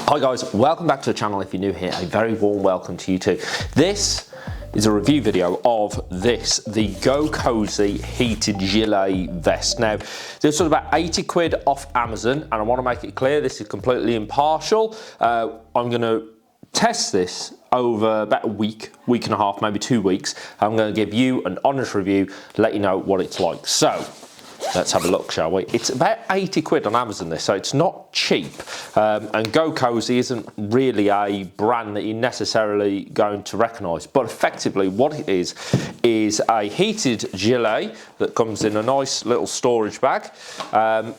Hi guys, welcome back to the channel. If you're new here, a very warm welcome to you too. This is a review video of the Gokozy Heated Gilet Vest. Now, this was about 80 quid off Amazon, and I want to make it clear this is completely impartial. I'm going to test this over about a week and a half, maybe 2 weeks. I'm going to give you an honest review, let you know what it's like. So, let's have a look, shall we? It's about 80 quid on Amazon, this, so it's not cheap. And Gokozy isn't really a brand that you're necessarily going to recognise. But effectively, what it is a heated gilet that comes in a nice little storage bag.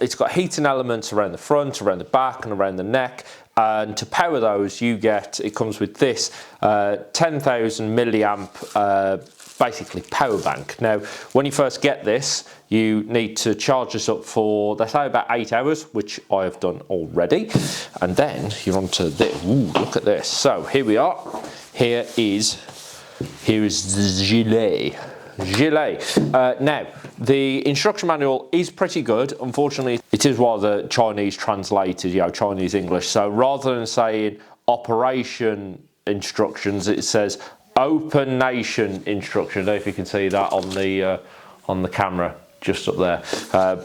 It's got heating elements around the front, around the back, and around the neck. And to power those, it comes with this 10,000 milliamp basically power bank. Now, when you first get this, you need to charge this up for, they say, about 8 hours, which I have done already. And then you're onto this. Ooh, look at this. So here we are. Here is the gilet. Now, the instruction manual is pretty good. Unfortunately, it is rather Chinese translated, Chinese English. So rather than saying operation instructions, it says open nation instruction. I don't know if you can see that on the camera just up there,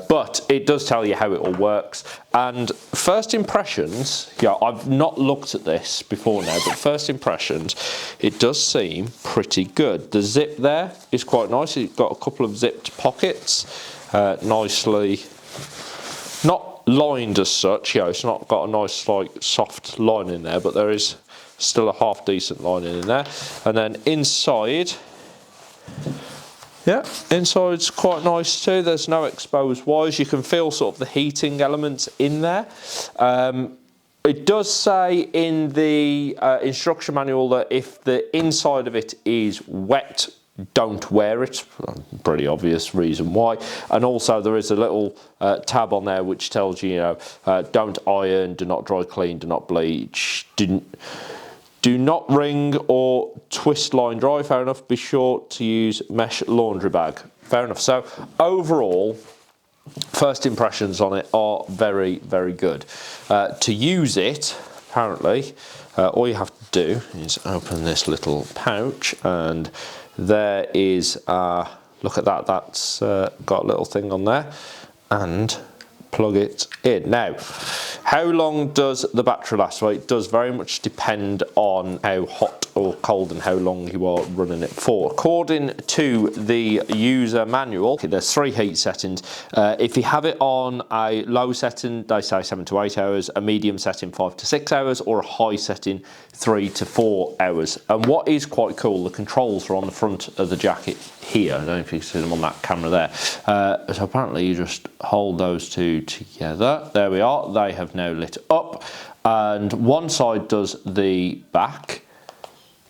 but it does tell you how it all works. And first impressions, I've not looked at this before now, but first impressions, it does seem pretty good. The zip there is quite nice. It's got a couple of zipped pockets, nicely, not lined as such. It's not got a nice like soft lining there, but there is still a half decent lining in there. And then inside, inside's quite nice too. There's no exposed wires. You can feel sort of the heating elements in there. It does say in the instruction manual that if the inside of it is wet, don't wear it. Pretty obvious reason why. And also there is a little tab on there which tells you, don't iron, do not dry clean, do not bleach, do not wring or twist line dry. Fair enough. Be sure to use mesh laundry bag. Fair enough. So overall, first impressions on it are very, very good. To use it, apparently, all you have to do is open this little pouch, and there is look at that. That's got a little thing on there, and plug it in. Now, how long does the battery last? Well, it does very much depend on how hot or cold and how long you are running it for. According to the user manual, there's 3 heat settings. If you have it on a low setting, they say 7 to 8 hours, a medium setting 5 to 6 hours, or a high setting 3 to 4 hours. And what is quite cool, the controls are on the front of the jacket here. I don't know if you can see them on that camera there. So apparently you just hold those two together. There we are. They have now lit up, and one side does the back,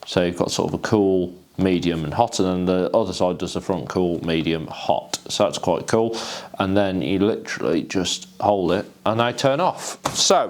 so you've got sort of a cool, medium and hot, and then the other side does the front, cool, medium, hot. So that's quite cool. And then you literally just hold it and they turn off. So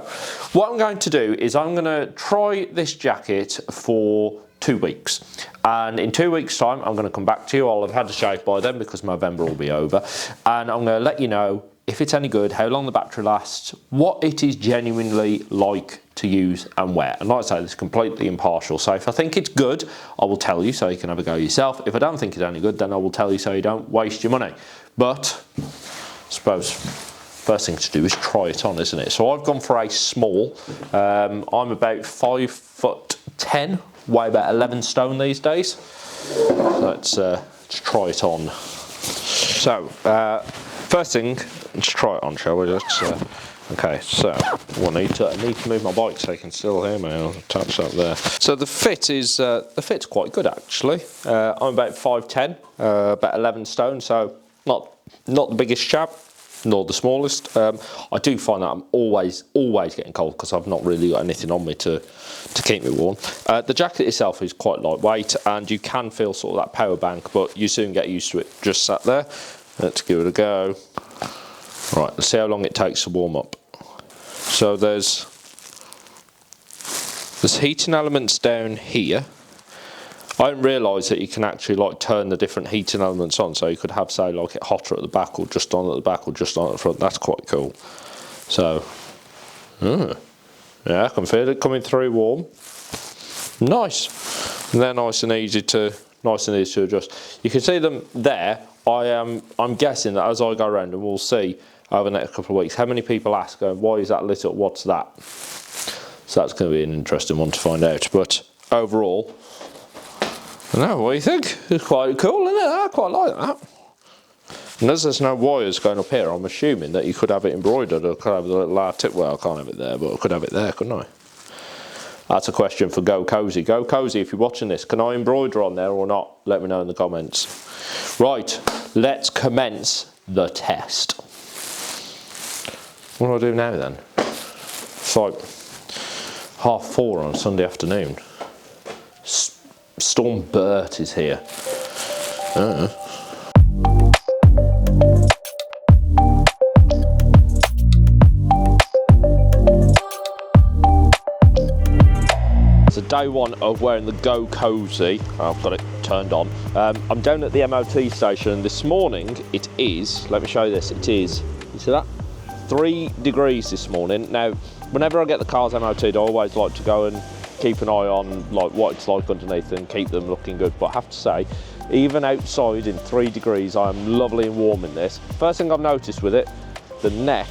what I'm going to do is I'm going to try this jacket for 2 weeks, and in 2 weeks time I'm going to come back to you. I'll have had a shave by then because November will be over, and I'm going to let you know if it's any good, how long the battery lasts, what it is genuinely like to use and wear. And like I say, this is completely impartial. So if I think it's good, I will tell you so you can have a go yourself. If I don't think it's any good, then I will tell you so you don't waste your money. But I suppose first thing to do is try it on, isn't it? So I've gone for a small. I'm about 5'10", weigh about 11 stone these days. Let's try it on. So first thing, let's try it on, shall we? Okay, so I need to move my bike so you can still hear me. I'll attach that there. So the fit's quite good actually. I'm about 5'10", about 11 stone, so not the biggest chap, nor the smallest. I do find that I'm always getting cold because I've not really got anything on me to keep me warm. The jacket itself is quite lightweight, and you can feel sort of that power bank, but you soon get used to it. Just sat there. Let's give it a go. Right, let's see how long it takes to warm up. So there's heating elements down here. I didn't realise that you can actually like turn the different heating elements on, so you could have, say, like it hotter at the back, or just on at the back, or just on at the front. That's quite cool. So Yeah, I can feel it coming through warm. Nice. And they're nice and easy to adjust. You can see them there. I'm guessing that as I go around, and we'll see over the next couple of weeks, how many people ask, why is that lit up? What's that? So that's going to be an interesting one to find out. But overall, I don't know, what do you think? It's quite cool, isn't it? I quite like that. And as there's no wires going up here, I'm assuming that you could have it embroidered, or could have the little tip. Well, I can't have it there, but I could have it there, couldn't I? That's a question for Gokozy. Gokozy, if you're watching this, can I embroider on there or not? Let me know in the comments. Right, let's commence the test. What do I do now then? It's like 4:30 on a Sunday afternoon. Storm Bert is here. So day one of wearing the Gokozy. I've got it turned on. I'm down at the MOT station. This morning it is, let me show you this, it is, you see that? 3 degrees this morning. Now, whenever I get the cars MOT'd, I always like to go and keep an eye on like what it's like underneath and keep them looking good. But I have to say, even outside in 3 degrees, I am lovely and warm in this. First thing I've noticed with it, the neck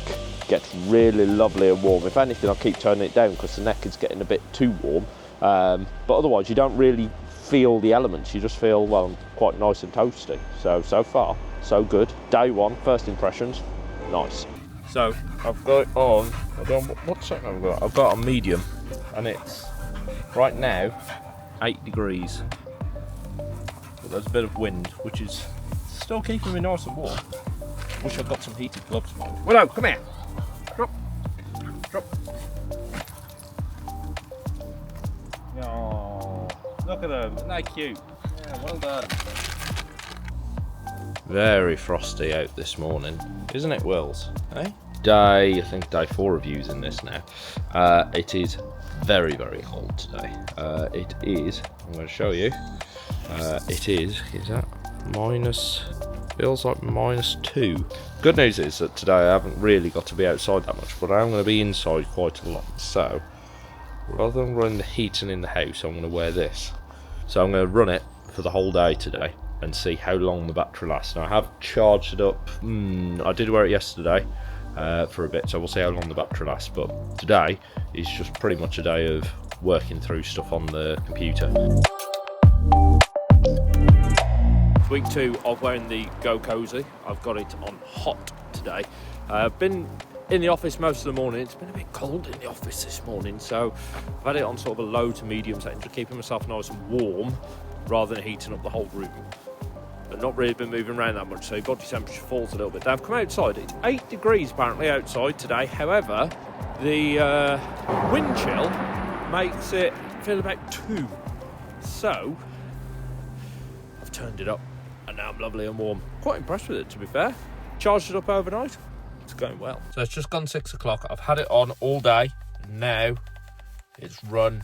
gets really lovely and warm. If anything, I keep turning it down because the neck is getting a bit too warm. But otherwise, you don't really feel the elements. You just feel, well, quite nice and toasty. So far, so good. Day one, first impressions, nice. So I've got it on, what setting have I got? I've got a medium, and it's right now 8 degrees. But there's a bit of wind, which is still keeping me nice and warm. Wish I'd got some heated gloves, mate. Willow, come here. Drop. Oh, look at them, isn't they cute? Yeah, well done. Very frosty out this morning, isn't it, Wills? Eh? I think day 4 of using this now. It is very, very cold today. It is, I'm going to show you, it is that minus, feels like -2. Good news is that today I haven't really got to be outside that much, but I am going to be inside quite a lot. So, rather than run the heating in the house, I'm going to wear this. So I'm going to run it for the whole day today and see how long the battery lasts. Now I have charged it up, I did wear it yesterday for a bit, so we'll see how long the battery lasts, but today is just pretty much a day of working through stuff on the computer. Week 2 of wearing the Gokozy. I've got it on hot today. I've been in the office most of the morning. It's been a bit cold in the office this morning, so I've had it on sort of a low to medium setting, just keeping myself nice and warm rather than heating up the whole room. But not really been moving around that much, so body temperature falls a little bit. Now I've come outside, it's 8 degrees apparently outside today. However, the wind chill makes it feel about 2. So I've turned it up and now I'm lovely and warm. Quite impressed with it, to be fair. Charged it up overnight. It's going well. So it's just gone 6 o'clock. I've had it on all day. Now it's run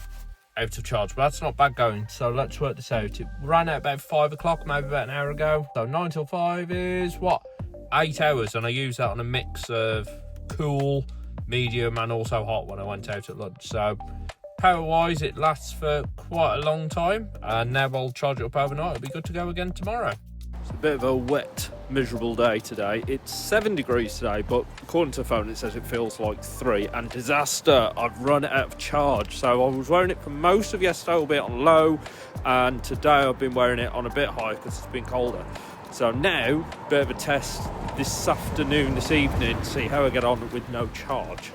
out of charge, but that's not bad going. So let's work this out. It ran out about 5 o'clock, maybe about an hour ago. So 9 till 5 is what? 8 hours, and I used that on a mix of cool, medium, and also hot when I went out at lunch. So power-wise, it lasts for quite a long time, and now I'll charge it up overnight. It'll be good to go again tomorrow. It's a bit of a wet, miserable day today. It's 7 degrees today, but according to the phone, it says it feels like 3. And disaster, I've run out of charge. So I was wearing it for most of yesterday, albeit on low, and today I've been wearing it on a bit high because it's been colder. So now, bit of a test this afternoon, this evening, to see how I get on with no charge.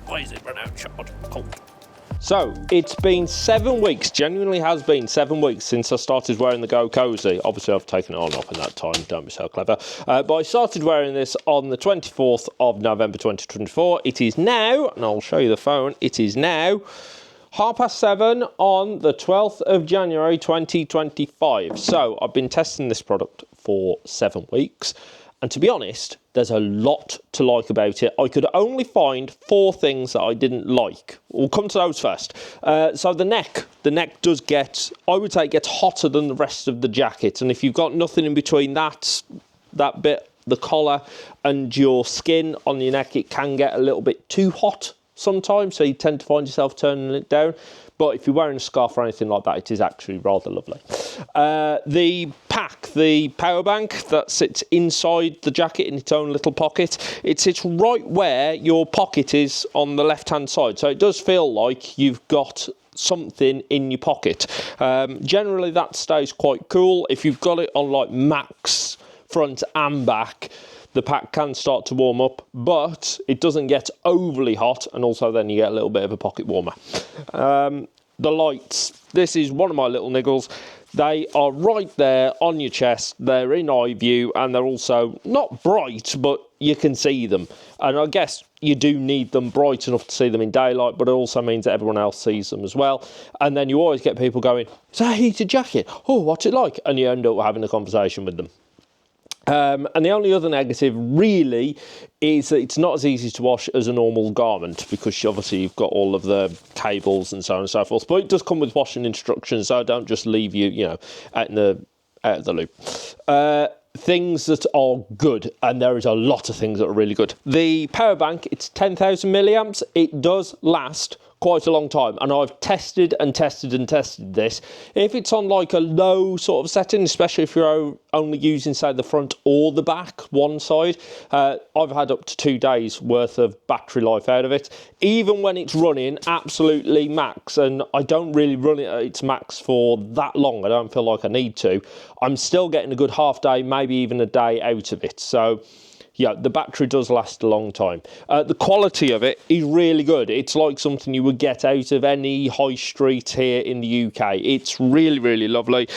Why is it run out of charge? Cold. So, it's been 7 weeks, genuinely has been 7 weeks since I started wearing the Gokozy. Obviously, I've taken it on and off in that time, don't be so clever. But I started wearing this on the 24th of November 2024. It is now, and I'll show you the phone, it is now 7:30 on the 12th of January 2025. So, I've been testing this product for 7 weeks. And to be honest, there's a lot to like about it. I could only find 4 things that I didn't like. We'll come to those first. So the neck does get, I would say it gets hotter than the rest of the jacket. And if you've got nothing in between that bit, the collar and your skin on your neck, it can get a little bit too hot. sometimes, so you tend to find yourself turning it down. But if you're wearing a scarf or anything like that, it is actually rather lovely. The pack, the power bank that sits inside the jacket in its own little pocket, it sits right where your pocket is on the left-hand side. So it does feel like you've got something in your pocket. Generally, that stays quite cool. If you've got it on like max front and back, the pack can start to warm up, but it doesn't get overly hot, and also then you get a little bit of a pocket warmer. The lights, this is one of my little niggles. They are right there on your chest, they're in eye view, and they're also not bright, but you can see them. And I guess you do need them bright enough to see them in daylight, but it also means that everyone else sees them as well. And then you always get people going, "Is that a heated jacket? Oh, what's it like?" And you end up having a conversation with them. And the only other negative really is that it's not as easy to wash as a normal garment, because obviously you've got all of the cables and so on and so forth. But it does come with washing instructions, so don't just leave you, out of the loop. Things that are good, and there is a lot of things that are really good. The power bank, it's 10,000 milliamps. It does last quite a long time, and I've tested and tested and tested this. If it's on like a low sort of setting, especially if you're only using, say, the front or the back, one side, I've had up to 2 days worth of battery life out of it, even when it's running absolutely max. And I don't really run it at its max for that long. I don't feel like I need to. I'm still getting a good half day, maybe even a day out of it. So yeah, the battery does last a long time. The quality of it is really good. It's like something you would get out of any high street here in the UK. It's really, really lovely.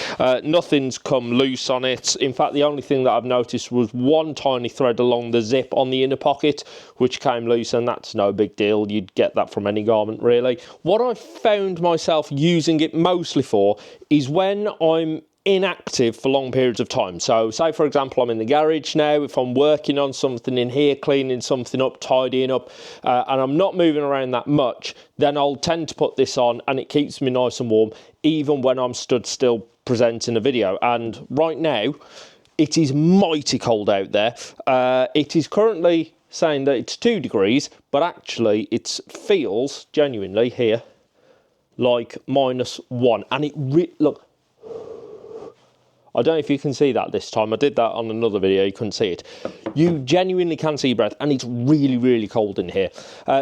Nothing's come loose on it. In fact, the only thing that I've noticed was one tiny thread along the zip on the inner pocket, which came loose, and that's no big deal. You'd get that from any garment, really. What I've found myself using it mostly for is when I'm inactive for long periods of time. So say, for example, I'm in the garage now, if I'm working on something in here, cleaning something up, tidying up, and I'm not moving around that much, then I'll tend to put this on, and it keeps me nice and warm even when I'm stood still presenting a video. And right now it is mighty cold out there. It is currently saying that it's 2 degrees, but actually it feels genuinely here like -1, and look, I don't know if you can see that this time. I did that on another video, you couldn't see it. You genuinely can see your breath, and it's really, really cold in here.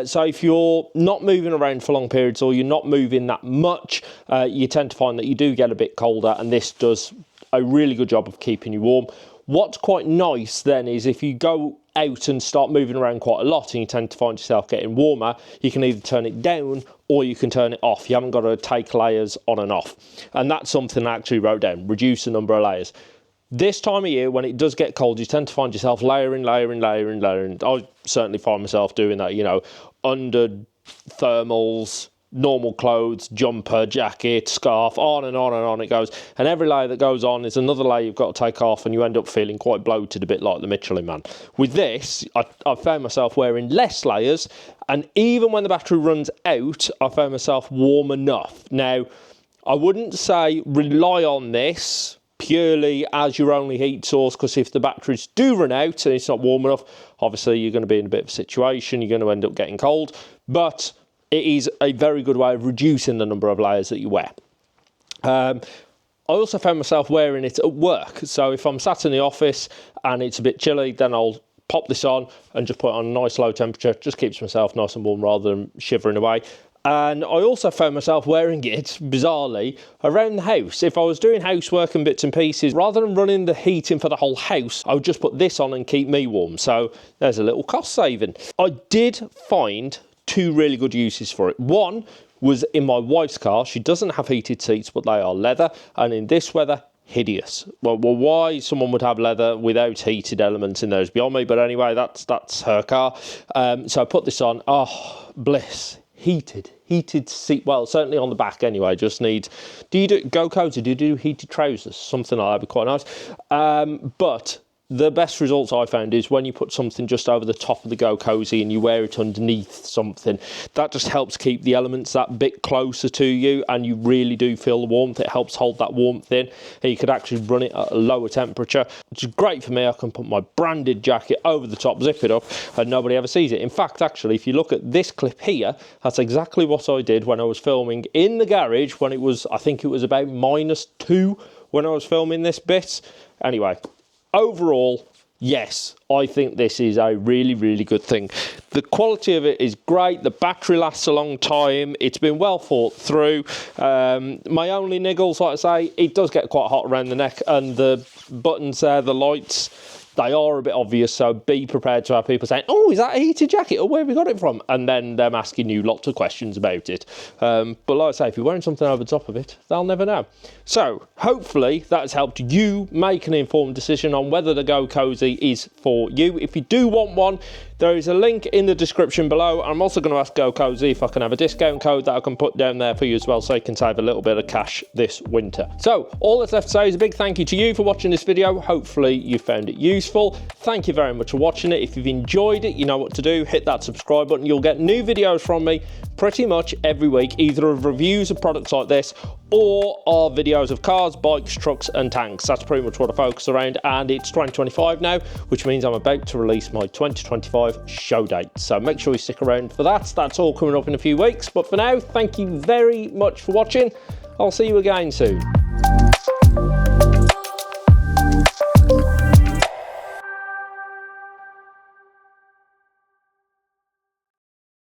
So if you're not moving around for long periods, or you're not moving that much, you tend to find that you do get a bit colder, and this does a really good job of keeping you warm. What's quite nice then is if you go out and start moving around quite a lot and you tend to find yourself getting warmer, you can either turn it down or you can turn it off. You haven't got to take layers on and off. And that's something I actually wrote down, reduce the number of layers. This time of year, when it does get cold, you tend to find yourself layering. I certainly find myself doing that, under thermals, normal clothes, jumper, jacket, scarf, on and on and on it goes. And every layer that goes on is another layer you've got to take off, and you end up feeling quite bloated, a bit like the Michelin Man. With this, I found myself wearing less layers, and even when the battery runs out, I found myself warm enough. Now, I wouldn't say rely on this purely as your only heat source, because if the batteries do run out and it's not warm enough, obviously you're going to be in a bit of a situation, you're going to end up getting cold. But it is a very good way of reducing the number of layers that you wear. I also found myself wearing it at work. So if I'm sat in the office and it's a bit chilly, then I'll pop this on and just put it on a nice low temperature. Just keeps myself nice and warm rather than shivering away. And I also found myself wearing it, bizarrely, around the house. If I was doing housework and bits and pieces, rather than running the heating for the whole house, I would just put this on and keep me warm. So there's a little cost saving. I did find 2 really good uses for it. One was in my wife's car. She doesn't have heated seats, but they are leather, and in this weather, hideous. Well, why someone would have leather without heated elements in there is beyond me, but anyway, that's her car. So I put this on. Oh, bliss. Heated seat. Well, certainly on the back anyway. Just need. Do you do Gokozy? Do you do heated trousers? Something like that would be quite nice. But the best results I found is when you put something just over the top of the Gokozy and you wear it underneath something. That just helps keep the elements that bit closer to you, and you really do feel the warmth. It helps hold that warmth in. And you could actually run it at a lower temperature, which is great for me. I can put my branded jacket over the top, zip it up, and nobody ever sees it. In fact, actually, if you look at this clip here, that's exactly what I did when I was filming in the garage when it was, I think it was about -2 when I was filming this bit. Anyway, overall, yes, I think this is a really, really good thing. The quality of it is great. The battery lasts a long time. It's been well thought through. My only niggles, like I say, it does get quite hot around the neck, and the buttons there, the lights, they are a bit obvious, so be prepared to have people saying, oh, is that a heated jacket? Or where have we got it from? And then them asking you lots of questions about it. But like I say, if you're wearing something over the top of it, they'll never know. So hopefully that has helped you make an informed decision on whether the Gokozy is for you. If you do want one, there is a link in the description below. I'm also going to ask Gokozy if I can have a discount code that I can put down there for you as well, so you can save a little bit of cash this winter. So all that's left to say is a big thank you to you for watching this video. Hopefully you found it useful. Thank you very much for watching it. If you've enjoyed it, you know what to do. Hit that subscribe button. You'll get new videos from me pretty much every week, either of reviews of products like this or our videos of cars, bikes, trucks and tanks. That's pretty much what I focus around, and it's 2025 now, which means I'm about to release my 2025 show date. So make sure you stick around for that. That's all coming up in a few weeks. But for now, thank you very much for watching. I'll see you again soon.